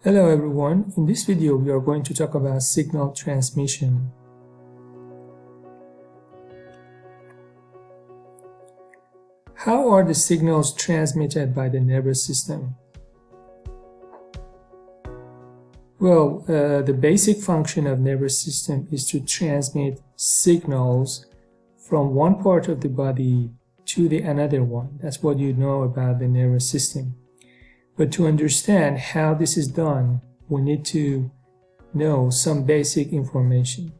Hello everyone, in this video we are going to talk about signal transmission. How are the signals transmitted by the nervous system? Well, the basic function of nervous system is to transmit signals from one part of the body to the another one. That's what you know about the nervous system. But to understand how this is done, we need to know some basic information.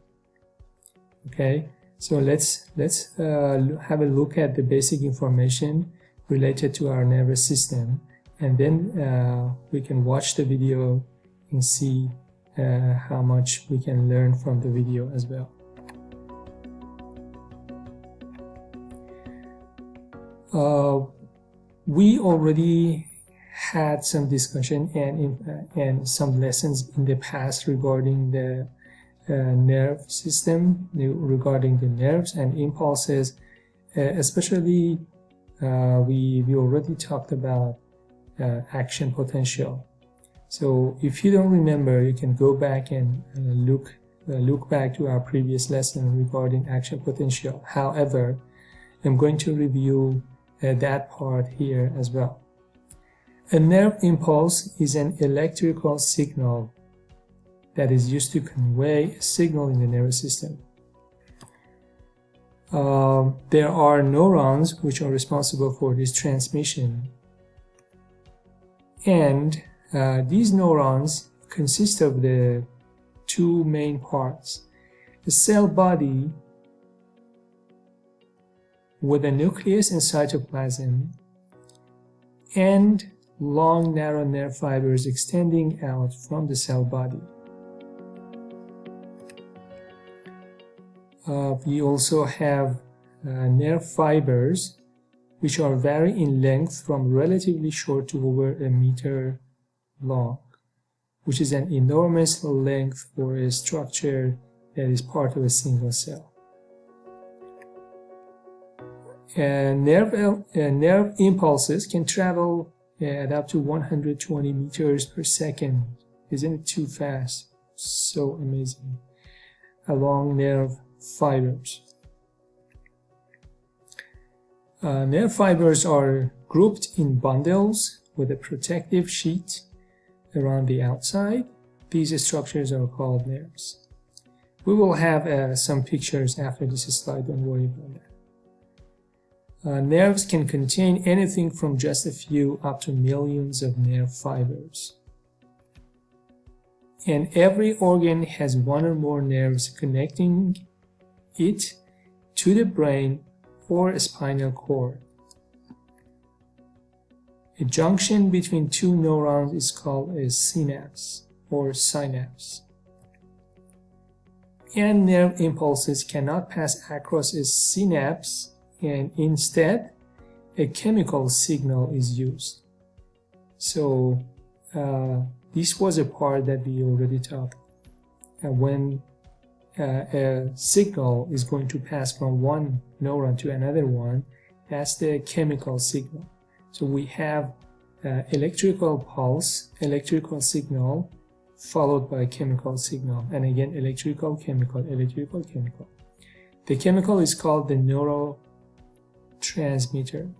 Okay, so let's have a look at the basic information related to our nervous system, and then we can watch the video and see how much we can learn from the video as well. We already had some discussion and some lessons in the past regarding the nerve system, regarding the nerves and impulses. Especially we already talked about action potential. So if you don't remember, you can go back and look back to our previous lesson regarding action potential. However, I'm going to review that part here as well. A nerve impulse is an electrical signal that is used to convey a signal in the nervous system. There are neurons which are responsible for this transmission, and these neurons consist of the two main parts: a cell body with a nucleus and cytoplasm, and long, narrow nerve fibers extending out from the cell body. We also have nerve fibers which are vary in length from relatively short to over a meter long, which is an enormous length for a structure that is part of a single cell. Nerve impulses can travel at up to 120 meters per second. Isn't it too fast? So amazing. Along nerve fibers. Nerve fibers are grouped in bundles with a protective sheet around the outside. These structures are called nerves. We will have some pictures after this slide, don't worry about that. Nerves can contain anything from just a few up to millions of nerve fibers. And every organ has one or more nerves connecting it to the brain or a spinal cord. A junction between two neurons is called a synapse or synapse. And nerve impulses cannot pass across a synapse, and instead a chemical signal is used. So this was a part that we already talked. When a signal is going to pass from one neuron to another one, that's the chemical signal. So we have electrical pulse, electrical signal, followed by chemical signal, and again electrical, chemical, electrical, chemical. The chemical is called the neurotransmitter.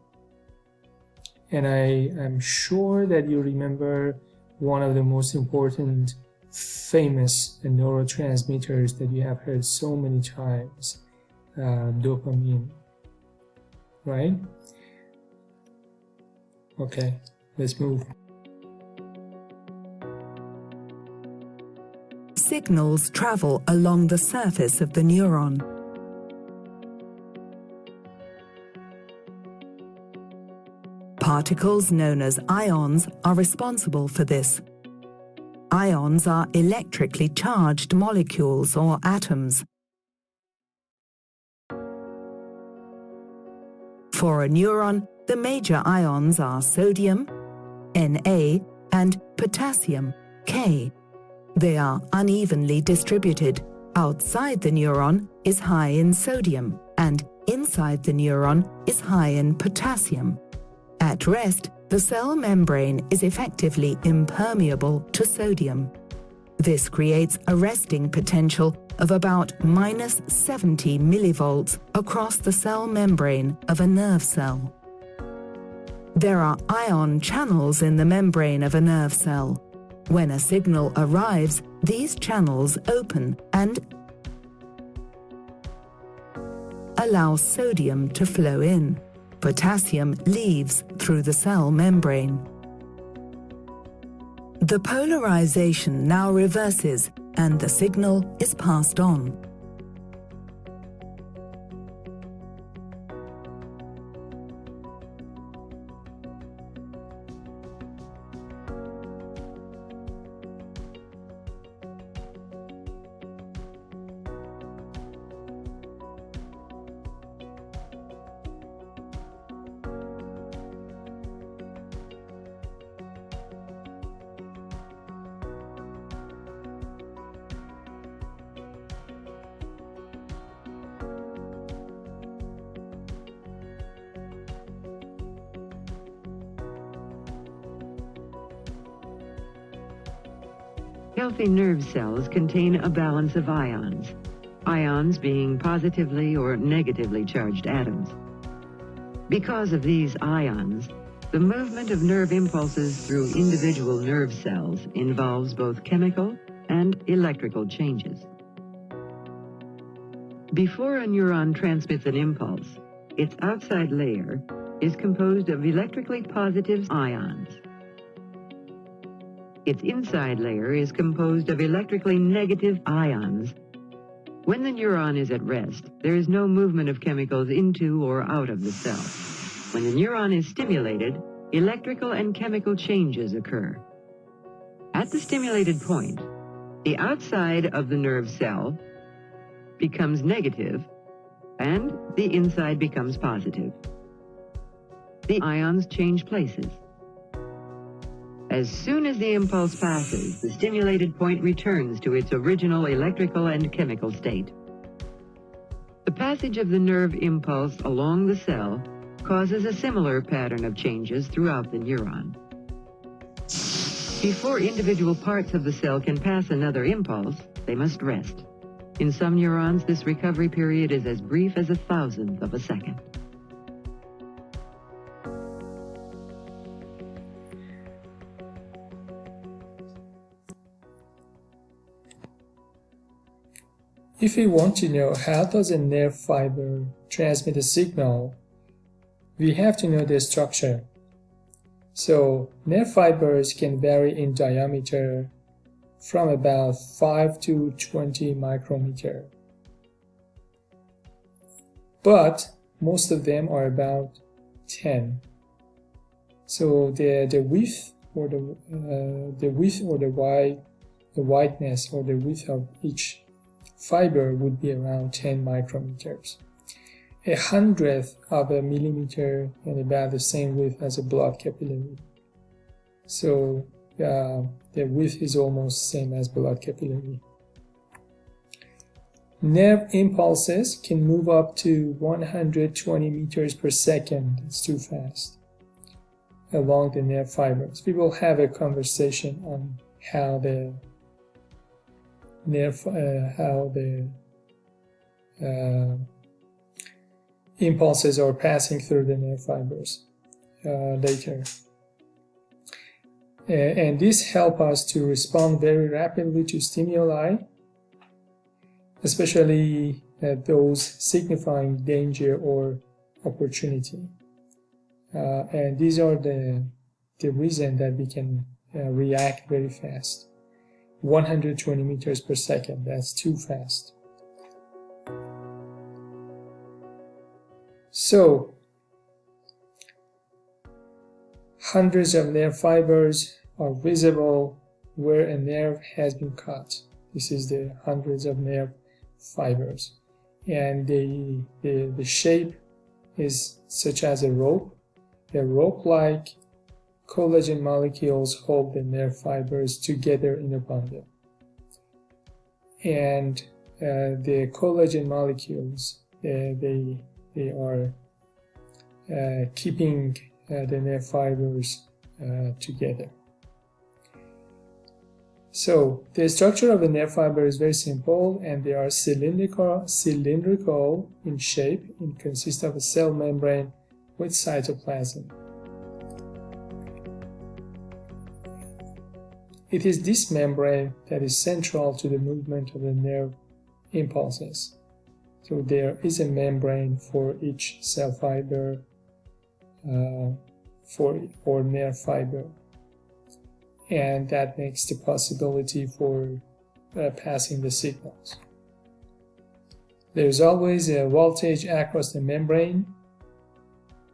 And I am sure that you remember one of the most important famous neurotransmitters that you have heard so many times, dopamine, right? Okay, let's move. Signals travel along the surface of the neuron. Particles known as ions are responsible for this. Ions are electrically charged molecules or atoms. For a neuron, the major ions are sodium, Na, and potassium, K. They are unevenly distributed. Outside the neuron is high in sodium, and inside the neuron is high in potassium. At rest, the cell membrane is effectively impermeable to sodium. This creates a resting potential of about -70 millivolts across the cell membrane of a nerve cell. There are ion channels in the membrane of a nerve cell. When a signal arrives, these channels open and allow sodium to flow in. Potassium leaves through the cell membrane. The polarization now reverses and the signal is passed on. Healthy nerve cells contain a balance of ions, ions being positively or negatively charged atoms. Because of these ions, the movement of nerve impulses through individual nerve cells involves both chemical and electrical changes. Before a neuron transmits an impulse, its outside layer is composed of electrically positive ions. Its inside layer is composed of electrically negative ions. When the neuron is at rest, there is no movement of chemicals into or out of the cell. When the neuron is stimulated, electrical and chemical changes occur. At the stimulated point, the outside of the nerve cell becomes negative and the inside becomes positive. The ions change places. As soon as the impulse passes, the stimulated point returns to its original electrical and chemical state. The passage of the nerve impulse along the cell causes a similar pattern of changes throughout the neuron. Before individual parts of the cell can pass another impulse, they must rest. In some neurons, this recovery period is as brief as 1/1000th of a second. If we want to know how does a nerve fiber transmit a signal, we have to know the structure. So nerve fibers can vary in diameter from about 5 to 20 micrometer. But most of them are about 10. So the width or the wideness or the width of each fiber would be around 10 micrometers. 1/100th of a millimeter and about the same width as a blood capillary. So the width is almost same as blood capillary. Nerve impulses can move up to 120 meters per second. It's too fast. Along the nerve fibers. We will have a conversation on how the impulses are passing through the nerve fibers later. And this helps us to respond very rapidly to stimuli, especially those signifying danger or opportunity. And these are the reason that we can react very fast. 120 meters per second, that's too fast. So, hundreds of nerve fibers are visible where a nerve has been cut. This is the hundreds of nerve fibers. And the shape is such as a rope. A rope-like collagen molecules hold the nerve fibers together in a bundle. And the collagen molecules, they are keeping the nerve fibers together. So the structure of a nerve fiber is very simple, and they are cylindrical in shape and consist of a cell membrane with cytoplasm. It is this membrane that is central to the movement of the nerve impulses. So there is a membrane for each cell fiber or nerve fiber, and that makes the possibility for passing the signals. There is always a voltage across the membrane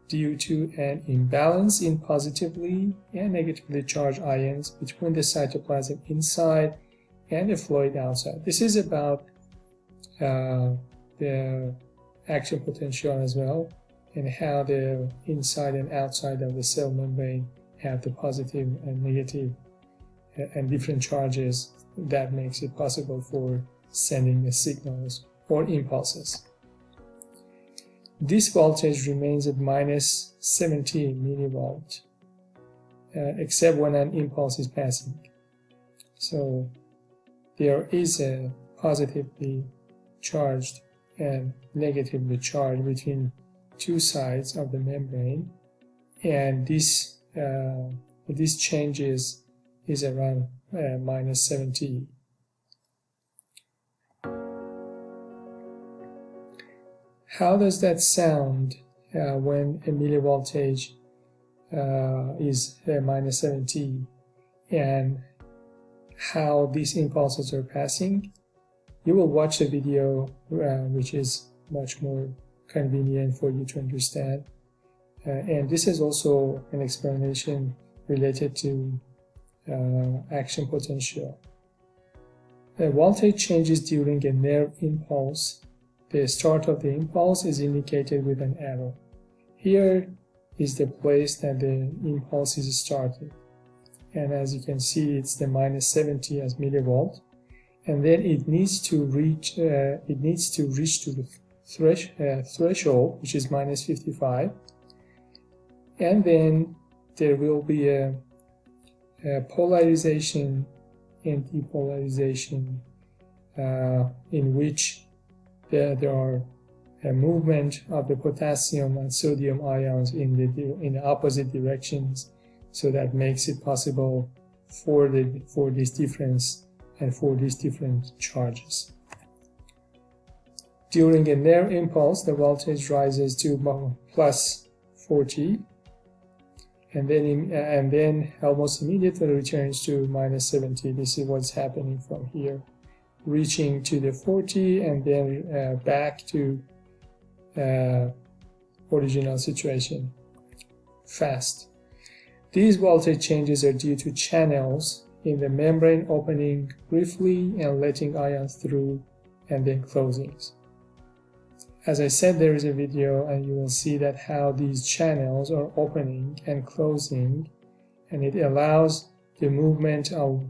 due to an imbalance in positively and negatively charged ions between the cytoplasm inside and the fluid outside. This is about the action potential as well, and how the inside and outside of the cell membrane have the positive and negative and different charges that makes it possible for sending the signals or impulses. This voltage remains at minus 70 millivolt, except when an impulse is passing. So there is a positively charged and negatively charged between two sides of the membrane, and this changes is around minus 70. How does that sound when a millivoltage is minus 70, and how these impulses are passing? You will watch the video, which is much more convenient for you to understand. And this is also an explanation related to action potential. Voltage changes during a nerve impulse. The start of the impulse is indicated with an arrow. Here is the place that the impulse is started. And as you can see, it's the minus 70 as millivolt. And then it needs to reach to the threshold, which is minus 55. And then there will be a polarization and depolarization in which there are a movement of the potassium and sodium ions in the opposite directions, so that makes it possible for this difference and for these different charges. During a nerve impulse, the voltage rises to plus 40, and then almost immediately returns to minus 70. This is what's happening from here, reaching to the 40 and then back to original situation fast. These voltage changes are due to channels in the membrane opening briefly and letting ions through, and then closings. As I said, there is a video, and you will see that how these channels are opening and closing, and it allows the movement of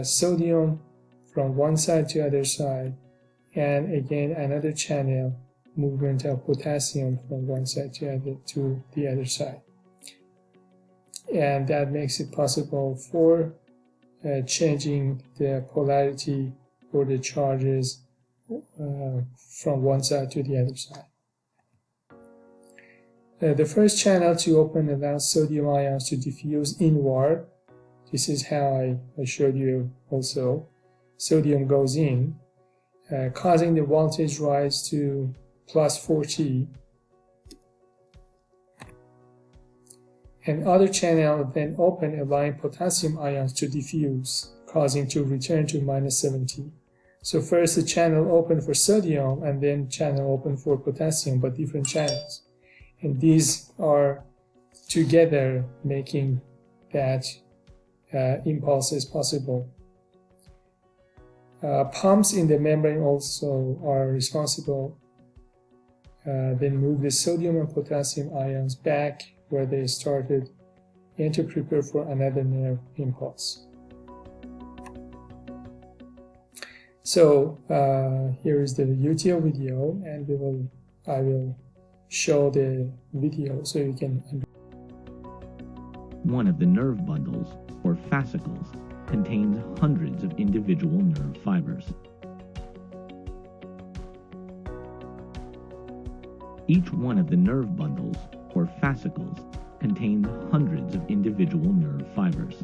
sodium from one side to the other side, and again another channel movement of potassium from one side to the other side. And that makes it possible for changing the polarity or the charges from one side to the other side. The first channel to open allows sodium ions to diffuse inward. This is how I showed you also. Sodium goes in, causing the voltage rise to plus 40. And other channel then open, allowing potassium ions to diffuse, causing to return to minus 70. So first the channel open for sodium, and then channel open for potassium, but different channels. And these are together making that impulses possible. Pumps in the membrane also are responsible. Then move the sodium and potassium ions back where they started, and to prepare for another nerve impulse. So here is the YouTube video, and I will show the video so you can understand. one of the nerve bundles, or fascicles, contains hundreds of individual nerve fibers. Each one of the nerve bundles, or fascicles, contains hundreds of individual nerve fibers.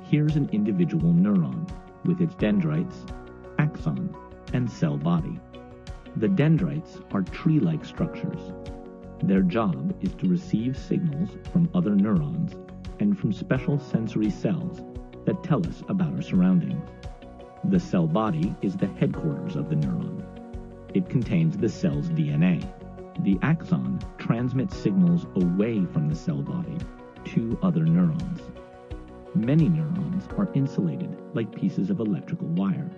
Here's an individual neuron, with its dendrites, axon, and cell body. The dendrites are tree-like structures. Their job is to receive signals from other neurons and from special sensory cells that tell us about our surroundings. The cell body is the headquarters of the neuron. It contains the cell's DNA. The axon transmits signals away from the cell body to other neurons. Many neurons are insulated like pieces of electrical wire.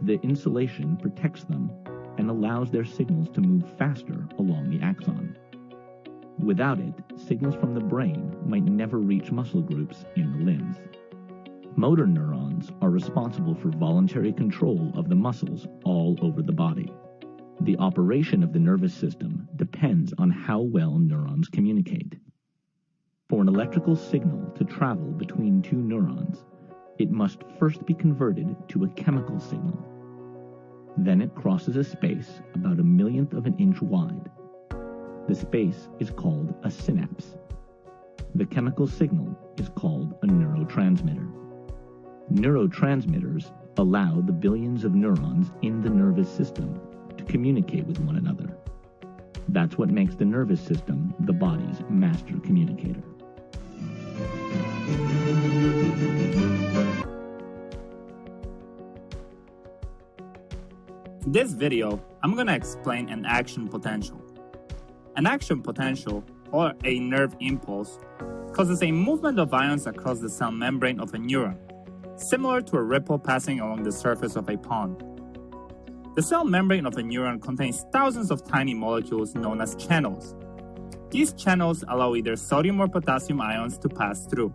The insulation protects them and allows their signals to move faster along the axon. Without it, signals from the brain might never reach muscle groups in the limbs. Motor neurons are responsible for voluntary control of the muscles all over the body. The operation of the nervous system depends on how well neurons communicate. For an electrical signal to travel between two neurons, it must first be converted to a chemical signal. Then it crosses a space about 1/millionth of an inch wide. The space is called a synapse. The chemical signal is called a neurotransmitter. Neurotransmitters allow the billions of neurons in the nervous system to communicate with one another. That's what makes the nervous system the body's master communicator. In this video, I'm going to explain an action potential. An action potential, or a nerve impulse, causes a movement of ions across the cell membrane of a neuron, similar to a ripple passing along the surface of a pond. The cell membrane of a neuron contains thousands of tiny molecules known as channels. These channels allow either sodium or potassium ions to pass through.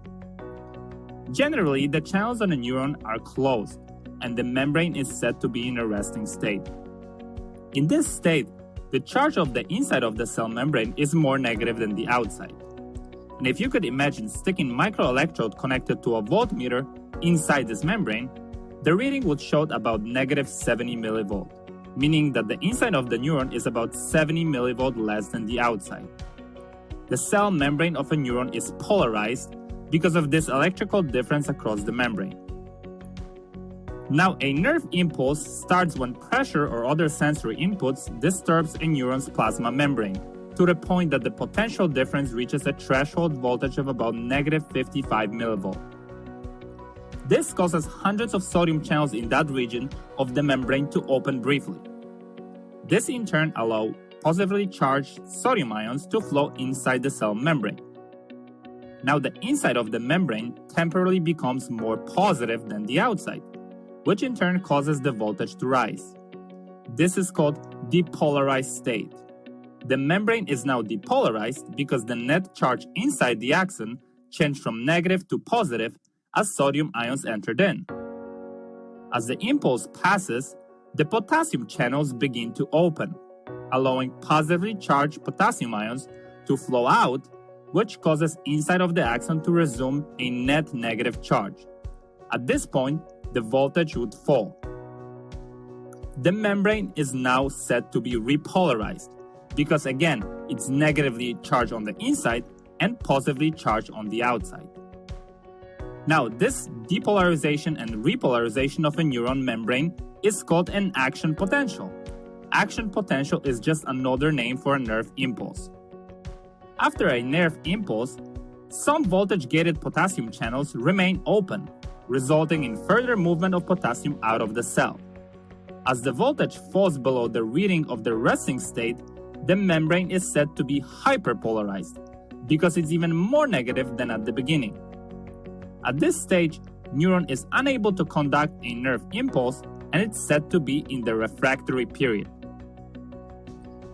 Generally, the channels on a neuron are closed, and the membrane is said to be in a resting state. In this state, the charge of the inside of the cell membrane is more negative than the outside. And if you could imagine sticking microelectrode connected to a voltmeter inside this membrane, the reading would show about negative 70 millivolt, meaning that the inside of the neuron is about 70 millivolt less than the outside. The cell membrane of a neuron is polarized because of this electrical difference across the membrane. Now, a nerve impulse starts when pressure or other sensory inputs disturbs a neuron's plasma membrane to the point that the potential difference reaches a threshold voltage of about negative 55 millivolt. This causes hundreds of sodium channels in that region of the membrane to open briefly. This in turn allows positively charged sodium ions to flow inside the cell membrane. Now the inside of the membrane temporarily becomes more positive than the outside, which in turn causes the voltage to rise. This is called depolarized state. The membrane is now depolarized because the net charge inside the axon changed from negative to positive as sodium ions entered in. As the impulse passes, the potassium channels begin to open, allowing positively charged potassium ions to flow out, which causes inside of the axon to resume a net negative charge. At this point, the voltage would fall. The membrane is now said to be repolarized because again, it's negatively charged on the inside and positively charged on the outside. Now, this depolarization and repolarization of a neuron membrane is called an action potential. Action potential is just another name for a nerve impulse. After a nerve impulse, some voltage-gated potassium channels remain open, resulting in further movement of potassium out of the cell. As the voltage falls below the reading of the resting state, the membrane is said to be hyperpolarized because it's even more negative than at the beginning. At this stage, neuron is unable to conduct a nerve impulse and it's said to be in the refractory period.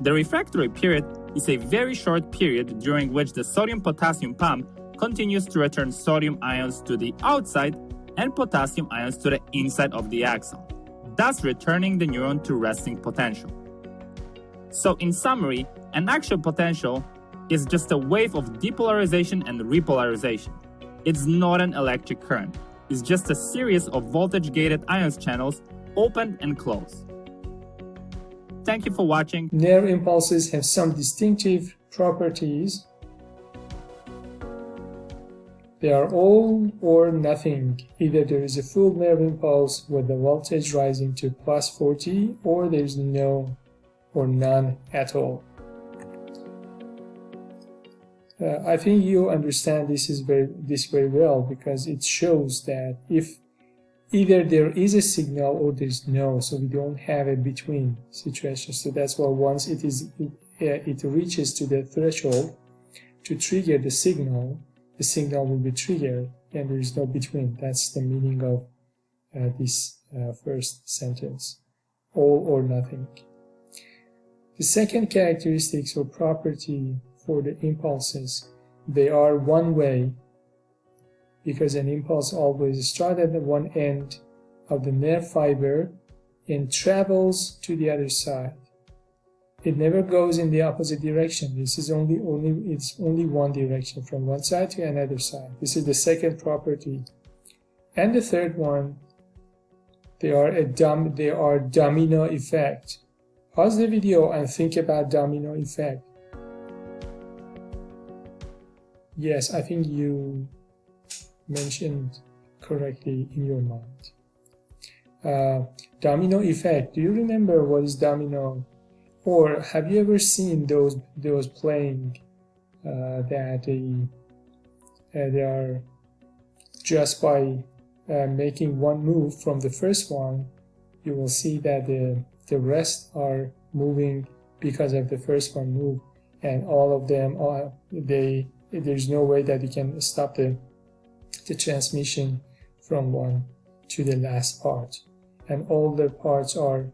The refractory period is a very short period during which the sodium-potassium pump continues to return sodium ions to the outside and potassium ions to the inside of the axon, thus returning the neuron to resting potential. So in summary, an action potential, is just a wave of depolarization and repolarization. It's not an electric current. It's just a series of voltage-gated ions channels opened and closed. Thank you for watching. Nerve impulses have some distinctive properties. They are all or nothing. Either there is a full nerve impulse with the voltage rising to plus 40, or there is no or none at all. I think you understand this very well, because it shows that if either there is a signal or there's no, so we don't have a between situation. So that's why once it reaches to the threshold to trigger the signal will be triggered, and there is no between. That's the meaning of this first sentence, all or nothing. The second characteristics or property for the impulses, they are one way, because an impulse always starts at the one end of the nerve fiber and travels to the other side. It never goes in the opposite direction. This is only one direction, from one side to another side. This is the second property. And the third one, they are domino effect. Pause the video and think about domino effect. Yes, I think you mentioned correctly in your mind. Domino effect. Do you remember what is domino? Or have you ever seen those playing that they are just by making one move from the first one, you will see that the rest are moving because of the first one move, and all of them are there's no way that you can stop the transmission from one to the last part, and all the parts are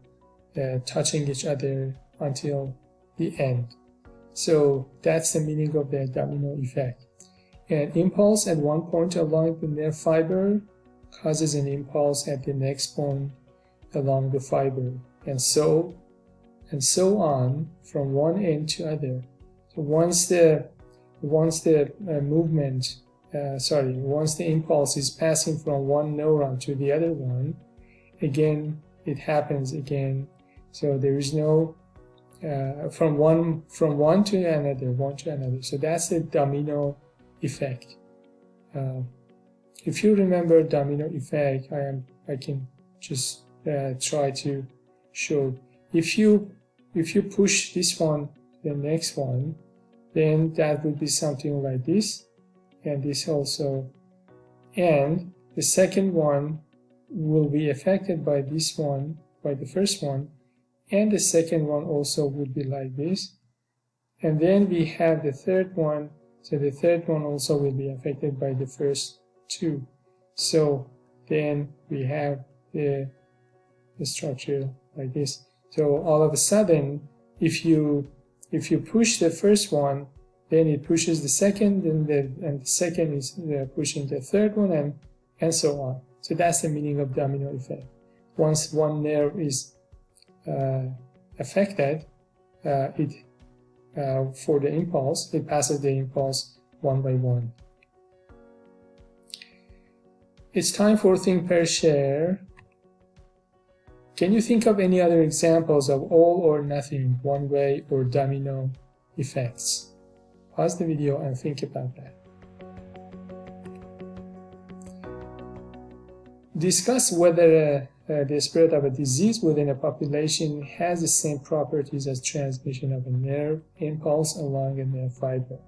touching each other until the end. So that's the meaning of the domino effect. An impulse at one point along the nerve fiber causes an impulse at the next point along the fiber, and so on from one end to other. So once the impulse is passing from one neuron to the other one, again it happens again. So there is no from one to another. So that's the domino effect. If you remember domino effect, I can just try to show. If you push this one, the next one, then that would be something like this, and this also, and the second one will be affected by this one, by the first one, and the second one also would be like this, and then we have the third one, so the third one also will be affected by the first two. So then we have the structure like this. So all of a sudden, if you push the first one, then it pushes the second, and the second is pushing the third one, and so on. So that's the meaning of domino effect. Once one nerve is affected, for the impulse, it passes the impulse one by one. It's time for Think, Pair, Share. Can you think of any other examples of all or nothing, one way, or domino effects? Pause the video and think about that. Discuss whether the spread of a disease within a population has the same properties as transmission of a nerve impulse along a nerve fiber.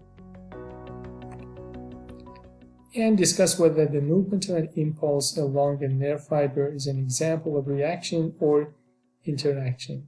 And discuss whether the movement of an impulse along a nerve fiber is an example of reaction or interaction.